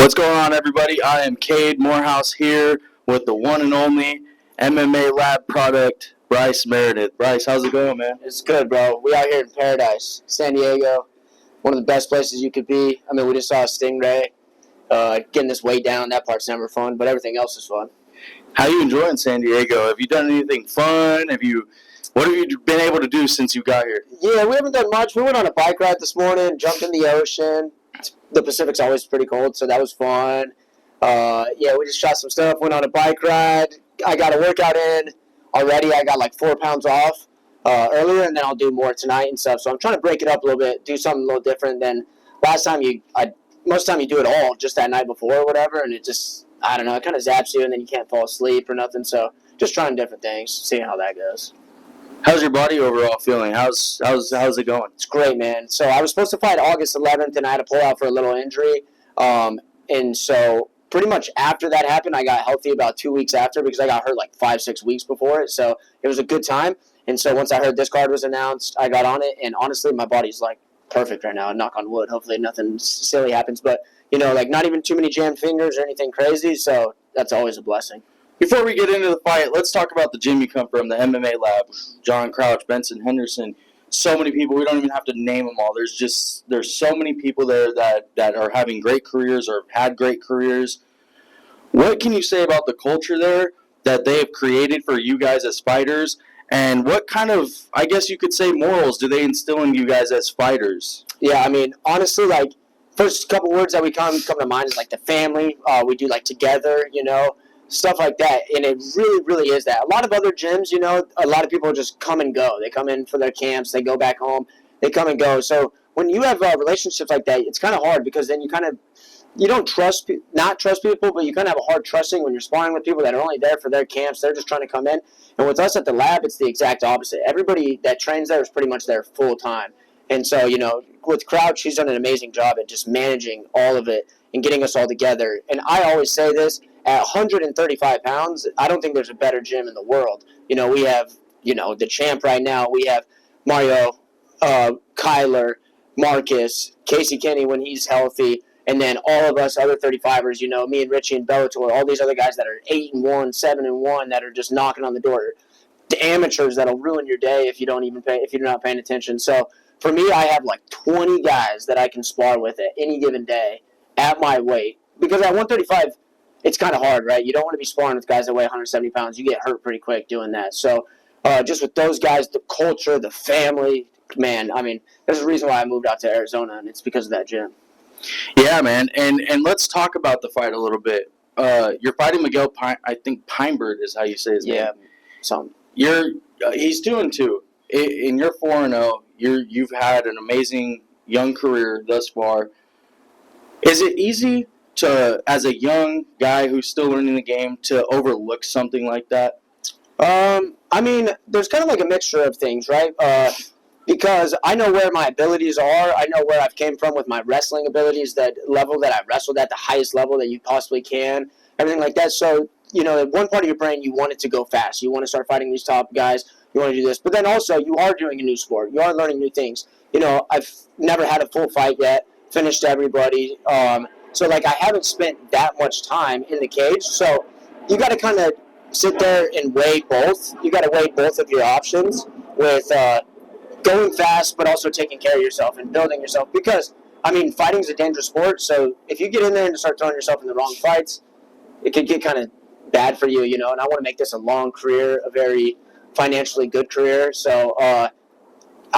What's going on, everybody? I am Cade Morehouse here with the one and only MMA Lab product, Bryce Meredith. Bryce, how's it going, man? It's good, bro. We out here in paradise, San Diego, one of the best places you could be. I mean, we just saw a stingray. Getting this weight down, that part's never fun, but everything else is fun. How are you enjoying San Diego? Have you done anything fun? What have you been able to do since you got here? Yeah, we haven't done much. We went on a bike ride this morning, jumped in the ocean. The Pacific's always pretty cold, so that was fun. We just shot some stuff, went on a bike ride. I got a workout in already. I got like 4 pounds off earlier, and then I'll do more tonight and stuff. So I'm trying to break it up a little bit, do something a little different than last time. Most of the time you do it all just that night before or whatever, and it just, I don't know, it kind of zaps you, and then you can't fall asleep or nothing. So just trying different things, seeing how that goes. How's your body overall feeling? How's it going? It's great, man. So I was supposed to fight August 11th, and I had to pull out for a little injury. And so pretty much after that happened, I got healthy about 2 weeks after because I got hurt like 5-6 weeks before it. So it was a good time. And so once I heard this card was announced, I got on it. And honestly, my body's like perfect right now. Knock on wood. Hopefully nothing silly happens. But, like not even too many jammed fingers or anything crazy. So that's always a blessing. Before we get into the fight, let's talk about the gym you come from, the MMA Lab. John Crouch, Benson Henderson, so many people. We don't even have to name them all. There's so many people there that are having great careers or have had great careers. What can you say about the culture there that they have created for you guys as fighters? And what kind of, I guess you could say, morals do they instill in you guys as fighters? Yeah, I mean, honestly, like, first couple words that we come to mind is like the family. We do like together, stuff like that, and it really, really is that. A lot of other gyms, a lot of people just come and go. They come in for their camps, they go back home, they come and go. So when you have relationships like that, it's kind of hard because then you don't not trust people, but you kind of have a hard trusting when you're sparring with people that are only there for their camps. They're just trying to come in. And with us at the lab, it's the exact opposite. Everybody that trains there is pretty much there full time. And so, with Crouch, he's done an amazing job at just managing all of it and getting us all together. And I always say this, at 135 pounds, I don't think there's a better gym in the world. We have, the champ right now. We have Mario, Kyler, Marcus, Casey Kenny when he's healthy, and then all of us other 35ers, me and Richie and Bellator, all these other guys that are 8-1, 7-1, that are just knocking on the door. The amateurs that'll ruin your day if you're not paying attention. So for me, I have like 20 guys that I can spar with at any given day at my weight. Because at 135, it's kind of hard, right? You don't want to be sparring with guys that weigh 170 pounds. You get hurt pretty quick doing that. So just with those guys, the culture, the family, man, I mean, there's a reason why I moved out to Arizona, and it's because of that gym. Yeah, man. And let's talk about the fight a little bit. You're fighting Miguel I think Pinebird is how you say his name. Yeah. He's 2-2. And you're 4-0. You've had an amazing young career thus far. Is it easy to, as a young guy who's still learning the game, to overlook something like that? I mean, there's kind of like a mixture of things, right? Because I know where my abilities are. I know where I've came from with my wrestling abilities, that level that I wrestled at, the highest level that you possibly can, everything like that. So, one part of your brain, you want it to go fast. You want to start fighting these top guys. You want to do this. But then also, you are doing a new sport. You are learning new things. I've never had a full fight yet, finished everybody. So, I haven't spent that much time in the cage. So, you got to kind of sit there and weigh both. You got to weigh both of your options with going fast, but also taking care of yourself and building yourself. Because, I mean, fighting is a dangerous sport. So, if you get in there and start throwing yourself in the wrong fights, it could get kind of bad for you, And I want to make this a long career, a very financially good career. So, I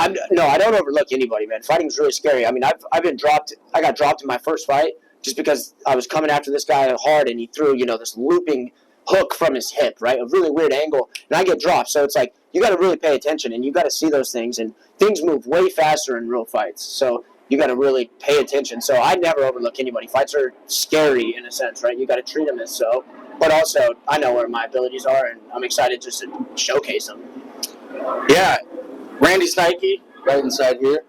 don't overlook anybody, man. Fighting's really scary. I mean, I've been dropped. I got dropped in my first fight just because I was coming after this guy hard, and he threw, this looping hook from his hip, right? A really weird angle, and I get dropped. So it's like you got to really pay attention, and you got to see those things, and things move way faster in real fights. So you got to really pay attention. So I never overlook anybody. Fights are scary in a sense, right? You got to treat them as so. But also, I know where my abilities are, and I'm excited just to showcase them. Yeah. Randy Snikey, right inside here,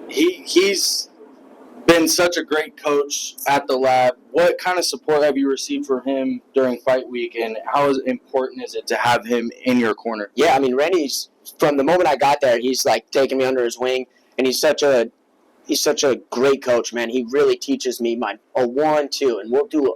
he's been such a great coach at the lab. What kind of support have you received from him during fight week, and how important is it to have him in your corner? Yeah, I mean, Randy's, from the moment I got there, he's, taking me under his wing, and he's such a he's such a great coach, man. He really teaches me a 1-2, and we'll do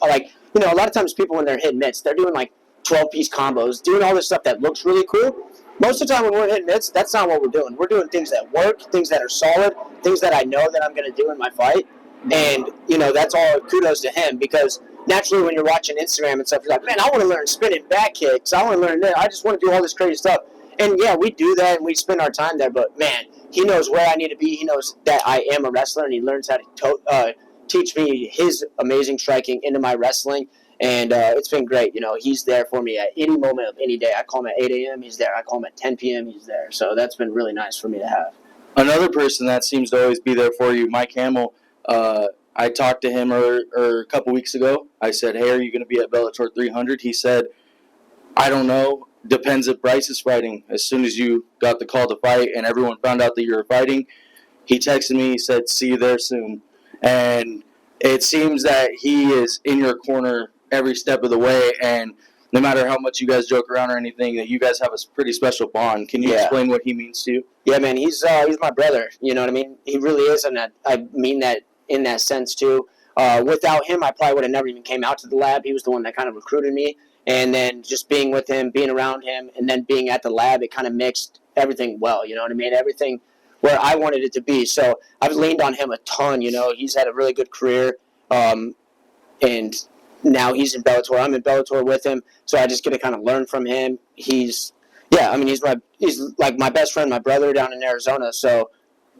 a lot of times people when they're hitting mitts, they're doing like 12-piece combos, doing all this stuff that looks really cool. Most of the time when we're hitting mitts, that's not what we're doing. We're doing things that work, things that are solid, things that I know that I'm going to do in my fight. And, that's all kudos to him because naturally when you're watching Instagram and stuff, you're like, man, I want to learn spinning back kicks. I want to learn that. I just want to do all this crazy stuff. And, yeah, we do that and we spend our time there. But, man, he knows where I need to be. He knows that I am a wrestler, and he learns how to teach me his amazing striking into my wrestling. And it's been great. He's there for me at any moment of any day. I call him at 8 a.m. He's there. I call him at 10 p.m. He's there. So that's been really nice for me to have. Another person that seems to always be there for you, Mike Hamill. I talked to him a couple weeks ago. I said, hey, are you going to be at Bellator 300? He said, I don't know. Depends if Bryce is fighting. As soon as you got the call to fight and everyone found out that you were fighting, he texted me. He said, see you there soon. And it seems that he is in your corner every step of the way, and no matter how much you guys joke around or anything, that you guys have a pretty special bond. Can you explain what he means to you? Yeah, man, he's my brother. You know what I mean? He really is, and I mean that in that sense too. Without him, I probably would have never even came out to the lab. He was the one that kind of recruited me, and then just being with him, being around him, and then being at the lab, it kind of mixed everything well. You know what I mean? Everything where I wanted it to be. So I've leaned on him a ton. He's had a really good career, and now he's in Bellator. I'm in Bellator with him, so I just get to kind of learn from him. He's like my best friend, my brother down in Arizona. So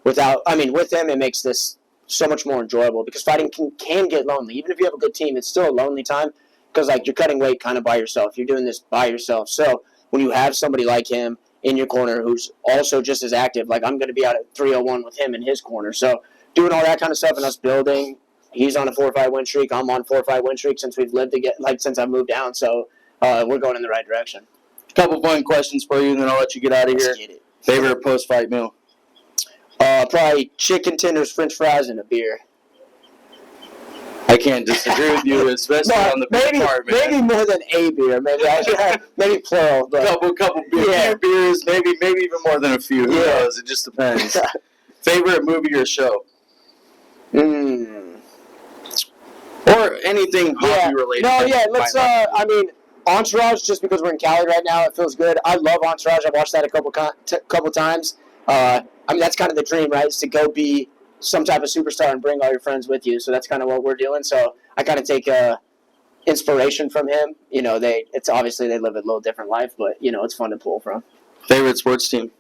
with him, it makes this so much more enjoyable because fighting can get lonely. Even if you have a good team, it's still a lonely time because like you're cutting weight kind of by yourself. You're doing this by yourself. So when you have somebody like him in your corner who's also just as active, like I'm going to be out at 301 with him in his corner. So doing all that kind of stuff and us building. He's on a 4-5 win streak. I'm on 4-5 win streak since we've lived together, since I moved down. So we're going in the right direction. A couple fun questions for you, and then I'll let you get out of here. Favorite post-fight meal? Probably chicken tenders, French fries, and a beer. I can't disagree with you, especially on the beer part, man. Maybe more than a beer. Maybe plural. But couple beers, maybe even more than a few. Who knows? It just depends. Favorite movie or show? Or anything hobby related. Let's. Entourage. Just because we're in Cali right now, it feels good. I love Entourage. I watched that a couple times. That's kind of the dream, right? Is to go be some type of superstar and bring all your friends with you. So that's kind of what we're doing. So I kind of take inspiration from him. It's obviously they live a little different life, but it's fun to pull from. Favorite sports team?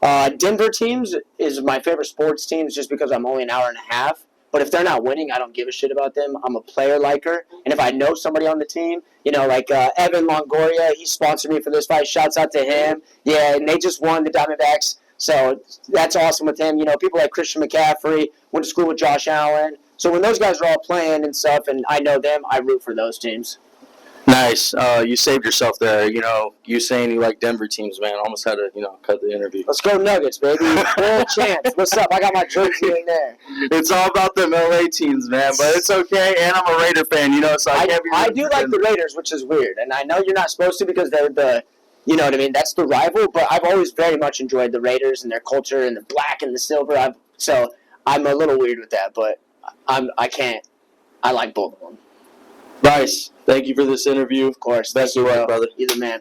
Denver teams is my favorite sports teams just because I'm only an hour and a half. But if they're not winning, I don't give a shit about them. I'm a player liker. And if I know somebody on the team, like Evan Longoria, he sponsored me for this fight. Shouts out to him. Yeah, and they just won the Diamondbacks. So that's awesome with him. People like Christian McCaffrey, went to school with Josh Allen. So when those guys are all playing and stuff and I know them, I root for those teams. Nice. You saved yourself there. You saying you like Denver teams, man. Almost had to, cut the interview. Let's go Nuggets, baby. World champs. What's up? I got my jersey in there. It's all about them LA teams, man. But it's okay. And I'm a Raider fan, so I can't be. I do like the Raiders, which is weird. And I know you're not supposed to because they're the, you know what I mean? That's the rival. But I've always very much enjoyed the Raiders and their culture and the black and the silver. So I'm a little weird with that, but I like both of them. Bryce, thank you for this interview. Of course. Best of luck, brother. You're the man.